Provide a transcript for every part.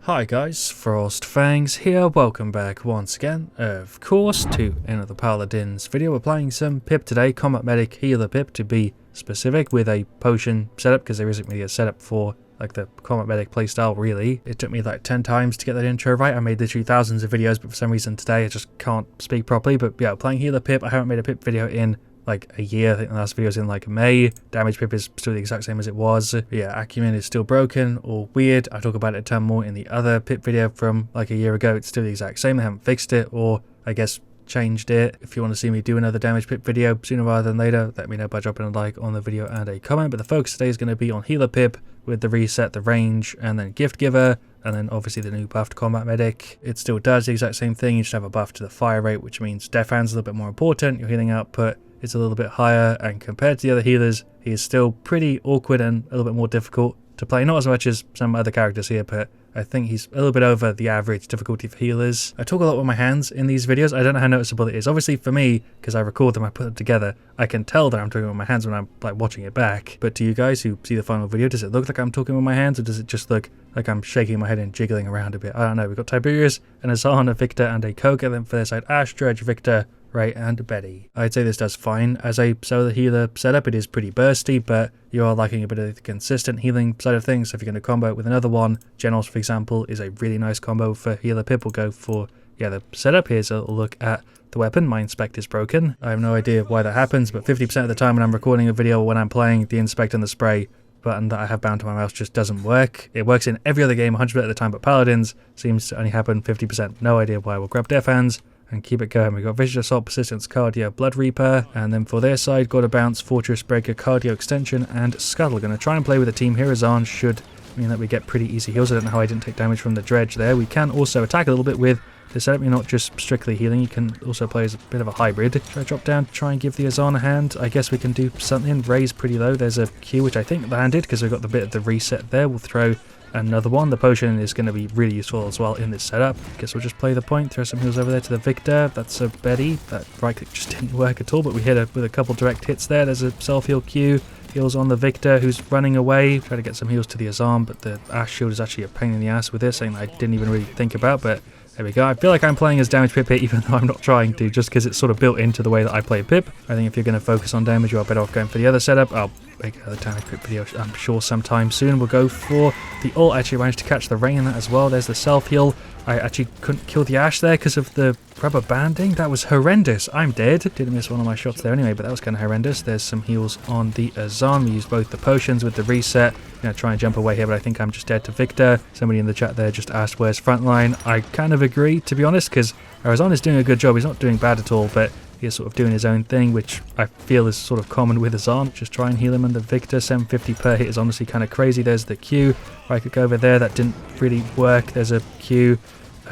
Hi guys, FrostFangs here, welcome back once again, of course, to another Paladins video. We're playing some PIP today, Combat Medic Healer PIP to be specific, with a potion setup, because there isn't really a setup for like the Combat Medic playstyle really. It took me like 10 times to get that intro right. I made literally thousands of videos, but for some reason today I just can't speak properly. But yeah, playing Healer PIP. I haven't made a PIP video in like a year. I think the last video was in like May. Damage PIP is still the exact same as it was. But yeah, acumen is still broken or weird. I talk about it a ton more in the other PIP video from like a year ago. It's still the exact same. They haven't fixed it, or I guess changed it. If you want to see me do another damage PIP video sooner rather than later, let me know by dropping a like on the video and a comment. But the focus today is going to be on Healer PIP with the reset, the range, and then Gift Giver, and then obviously the new buffed Combat Medic. It still does the exact same thing. You just have a buff to the fire rate, which means Death Hand's a little bit more important. Your healing output is a little bit higher, and compared to the other healers, he is still pretty awkward and a little bit more difficult to play. Not as much as some other characters here, but I think he's a little bit over the average difficulty for healers. I talk a lot with my hands in these videos. I don't know how noticeable it is. Obviously for me, because I record them, I put them together, I can tell that I'm talking with my hands when I'm like watching it back. But to you guys who see the final video, does it look like I'm talking with my hands, or does it just look like I'm shaking my head and jiggling around a bit? I don't know. We've got Tiberius, an Azan, a Victor, and a Koga. Then for their side, Ash, Dredge, Victor, Ray, and Betty. I'd say this does fine as a solo healer setup. It is pretty bursty, but you are lacking a bit of the consistent healing side of things. So if you're going to combo it with another one, Generals, for example, is a really nice combo for Healer PIP. We'll go for, yeah, the setup. Here's a look at the weapon. My Inspect is broken. I have no idea why that happens, but 50% of the time when I'm recording a video or when I'm playing, the Inspect and the spray button that I have bound to my mouse just doesn't work. It works in every other game 100% of the time, but Paladins seems to only happen 50%. No idea why. We'll grab Death Hands and keep it going. We've got Vicious Assault, Persistence, Cardio, Blood Reaper, and then for their side, got a Bounce, Fortress Breaker, Cardio Extension, and Scuttle. Going to try and play with a team here. Azan should mean that we get pretty easy heals. I don't know how I didn't take damage from the Dredge there. We can also attack a little bit with the setup. You're not just strictly healing, you can also play as a bit of a hybrid. Should I drop down to try and give the Azan a hand? I guess we can do something. Raise pretty low. There's a Q, which I think landed because we've got the bit of the reset there. We'll throw another one. The potion is going to be really useful as well in this setup. Guess we'll just play the point, throw some heals over there to the Victor. That's a Betty. That right click just didn't work at all, but we hit her with a couple direct hits there. There's a self-heal Q. Heals on the Victor, who's running away. Try to get some heals to the Azan, but the Ash shield is actually a pain in the ass with this, something I didn't even really think about, but there we go. I feel like I'm playing as damage PIP here, even though I'm not trying to, just because it's sort of built into the way that I play PIP. I think if you're going to focus on damage, you are better off going for the other setup. I'll make another damage PIP video, I'm sure, sometime soon. We'll go for the ult. I actually managed to catch the Ray in that as well. There's the self-heal. I actually couldn't kill the Ash there because of the rubber banding. That was horrendous. I'm dead. Didn't miss one of my shots there anyway, but that was kind of horrendous. There's some heals on the Azan. We used both the potions with the reset. Gonna try and jump away here, but I think I'm just dead to Victor. Somebody in the chat there just asked where's frontline. I kind of agree, to be honest, because Azan is doing a good job. He's not doing bad at all, but he is sort of doing his own thing, which I feel is sort of common with Azan. Just try and heal him, and the Victor 750 per hit is honestly kind of crazy. There's the Q. I could go over there. That didn't really work. There's a Q.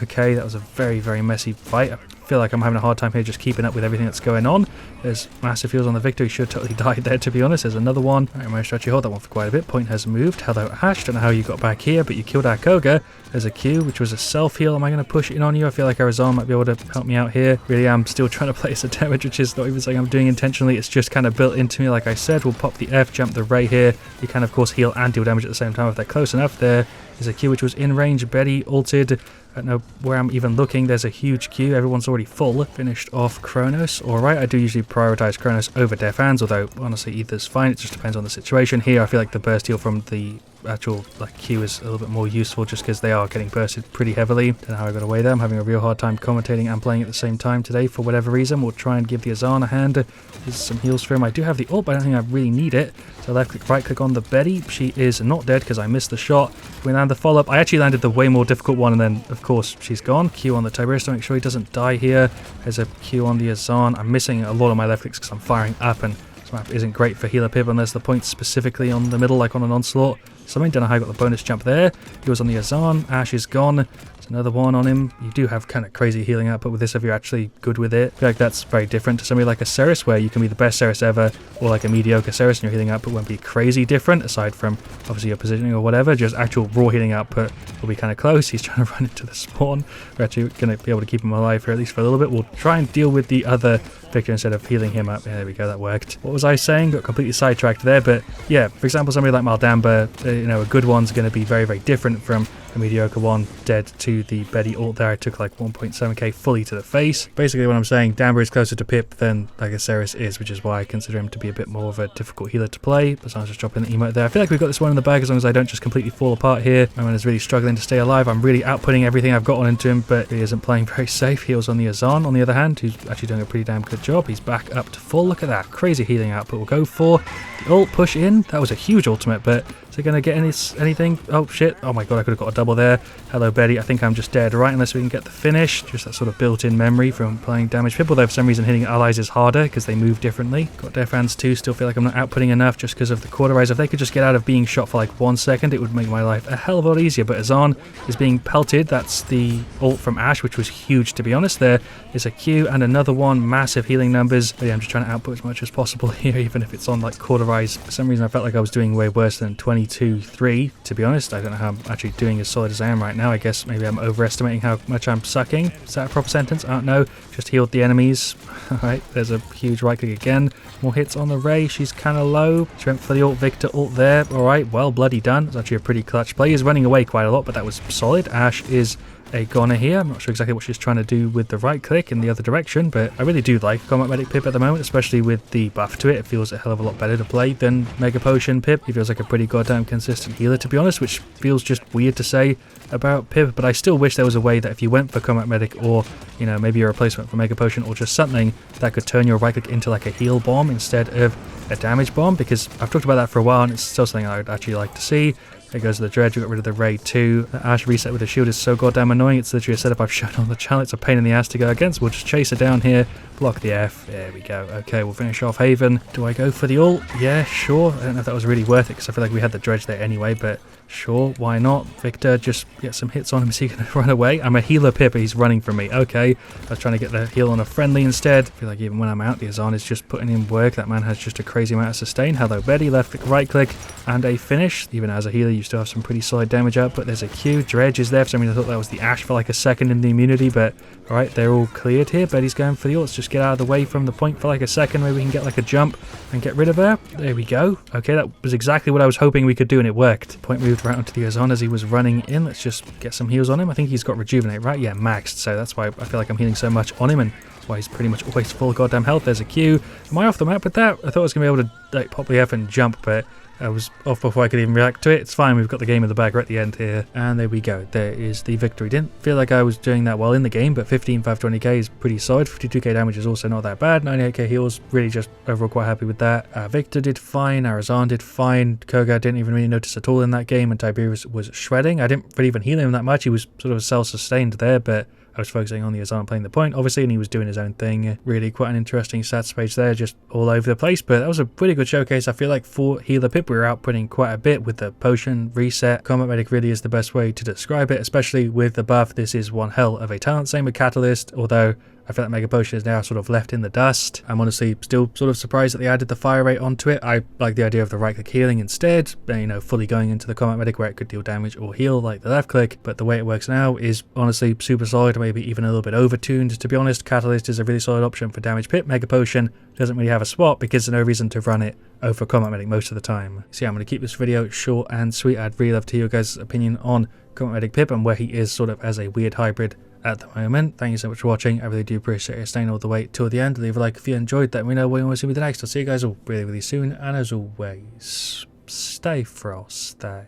Okay, that was a very, very messy fight. I feel like I'm having a hard time here just keeping up with everything that's going on. There's massive heals on the Victor. He should totally die there, to be honest. There's another one. I managed to actually hold that one for quite a bit. Point has moved. Hello, Ash. Don't know how you got back here, but you killed our Koga. There's a Q, which was a self-heal. Am I going to push in on you? I feel like Azan might be able to help me out here. Really, I'm still trying to place a damage, which is not even something I'm doing intentionally. It's just kind of built into me, like I said. We'll pop the F, jump the Ray here. You can, of course, heal and deal damage at the same time if they're close enough. There's a Q, which was in range. Betty ulted. I don't know where I'm even looking. There's a huge queue. Everyone's already full. Finished off Kronos. Alright, I do usually prioritize Kronos over Death Hands, although honestly either's fine. It just depends on the situation. Here I feel like the burst heal from the actual Q is a little bit more useful just because they are getting bursted pretty heavily. Don't know how I got away there. I'm having a real hard time commentating and playing at the same time today for whatever reason. We'll try and give the Azan a hand. There's some heals for him. I do have the ult, but I don't think I really need it. So left click, right click on the Betty. She is not dead because I missed the shot. We land the follow-up. I actually landed the way more difficult one, and then of course she's gone. Q on the Tiberius to make sure he doesn't die here. There's a Q on the Azan. I'm missing a lot of my left clicks because I'm firing up, and this map isn't great for Healer PIP unless the point's specifically on the middle, like on an onslaught. Something, don't know how I got the bonus jump there. He was on the Azan. Ash is gone. There's another one on him. You do have kind of crazy healing output with this if you're actually good with it. I feel like that's very different to somebody like a Ceres, where you can be the best Ceres ever, or like a mediocre Ceres, and your healing output won't be crazy different, aside from obviously your positioning or whatever. Just actual raw healing output will be kind of close. He's trying to run into the spawn. We're actually going to be able to keep him alive here at least for a little bit. We'll try and deal with the other Victor instead of healing him up. Yeah, there we go, that worked. What was I saying? Got completely sidetracked there, but yeah, for example, somebody like Maldamba, you know, a good one's going to be very, very different from a mediocre one, dead to the Betty ult there. I took like 1.7k fully to the face. Basically what I'm saying, Damber is closer to Pip than Lagaceris is, which is why I consider him to be a bit more of a difficult healer to play. Besides just dropping the emote there. I feel like we've got this one in the bag as long as I don't just completely fall apart here. My man is really struggling to stay alive. I'm really outputting everything I've got on into him, but he isn't playing very safe. Heals on the Azan, on the other hand, who's actually doing a pretty damn good job. He's back up to full. Look at that. Crazy healing output. We'll go for the ult, push in. That was a huge ultimate, but is it going to get anything? Oh, shit. Oh, my God. I could have got a double there. Hello, Betty. I think I'm just dead, right? Unless we can get the finish. Just that sort of built-in memory from playing damage Pip, although for some reason hitting allies is harder because they move differently. Got Death Hands too. Still feel like I'm not outputting enough just because of the Cauterize. If they could just get out of being shot for like 1 second, it would make my life a hell of a lot easier. But Azan is being pelted. That's the ult from Ashe, which was huge, to be honest. There is a Q and another one. Massive healing numbers. But yeah, I'm just trying to output as much as possible here, even if it's on like Cauterize. For some reason, I felt like I was doing way worse than 22-3. To be honest, I don't know how I'm actually doing as solid as I am right now. I guess maybe I'm overestimating how much I'm sucking. Is that a proper sentence? I don't know. Just healed the enemies. Alright, there's a huge right click again. More hits on the Ray. She's kind of low. She went for the ult Victor ult there. Alright, well bloody done. It's actually a pretty clutch play. He's running away quite a lot, but that was solid. Ashe is a goner here. I'm not sure exactly what she's trying to do with the right click in the other direction, but I really do like Combat Medic Pip at the moment, especially with the buff to it. It feels a hell of a lot better to play than Mega Potion Pip. He feels like a pretty goddamn consistent healer, to be honest, which feels just weird to say about Pip, but I still wish there was a way that if you went for Combat Medic or, you know, maybe a replacement for Mega Potion or just something that could turn your right click into like a heal bomb instead of a damage bomb, because I've talked about that for a while and it's still something I would actually like to see. There goes the Dredge, we got rid of the Ray too. The Ashe reset with the shield is so goddamn annoying. It's literally a setup I've shown on the channel. It's a pain in the ass to go against. We'll just chase her down here, block the F. There we go. Okay, we'll finish off Haven. Do I go for the ult? Yeah, sure. I don't know if that was really worth it because I feel like we had the Dredge there anyway, but sure, why not? Victor, just get some hits on him. Is he going to run away? I'm a healer Pip, he's running from me. Okay, I was trying to get the heal on a friendly instead. I feel like even when I'm out, the Azan is just putting in work. That man has just a crazy amount of sustain. Hello, Betty. Left click, right click, and a finish. Even as a healer, you still have some pretty solid damage output. There's a Q. Dredge is there. For some reason, I thought that was the Ashe for like a second in the immunity, but alright, they're all cleared here. Betty's going for the ult. Let's just get out of the way from the point for like a second. Maybe we can get like a jump and get rid of her. There we go. Okay, that was exactly what I was hoping we could do, and it worked. Point moved right onto the Azan as he was running in. Let's just get some heals on him. I think he's got Rejuvenate, right? Yeah, maxed. So that's why I feel like I'm healing so much on him, and that's why he's pretty much always full goddamn health. There's a Q. Am I off the map with that? I thought I was going to be able to like pop the F and jump, but I was off before I could even react to it. It's fine, we've got the game in the bag right at the end here. And there we go, there is the victory. Didn't feel like I was doing that well in the game, but 15,520k is pretty solid. 52k damage is also not that bad. 98k heals, really just overall quite happy with that. Victor did fine, Arazan did fine, Koga didn't even really notice at all in that game, and Tiberius was shredding. I didn't really even heal him that much, he was sort of self-sustained there, but I was focusing on the Azan playing the point, obviously, and he was doing his own thing. Really quite an interesting stats page there, just all over the place, but that was a pretty good showcase. I feel like for healer Pip, we were outputting quite a bit with the potion reset. Combat Medic really is the best way to describe it, especially with the buff. This is one hell of a talent. Same with Catalyst, although I feel like Mega Potion is now sort of left in the dust. I'm honestly still sort of surprised that they added the fire rate onto it. I like the idea of the right click healing instead, you know, fully going into the Combat Medic where it could deal damage or heal like the left click, but the way it works now is honestly super solid, maybe even a little bit over-tuned, to be honest. Catalyst is a really solid option for damage Pip. Mega Potion doesn't really have a spot because there's no reason to run it over Combat Medic most of the time. So yeah, I'm going to keep this video short and sweet. I'd really love to hear your guys' opinion on Combat Medic Pip and where he is sort of as a weird hybrid at the moment. Thank you so much for watching. I really do appreciate you staying all the way till the end. Leave a like if you enjoyed. Let me know what you want to see me next. I'll see you guys all really, really soon. And as always, stay frosty.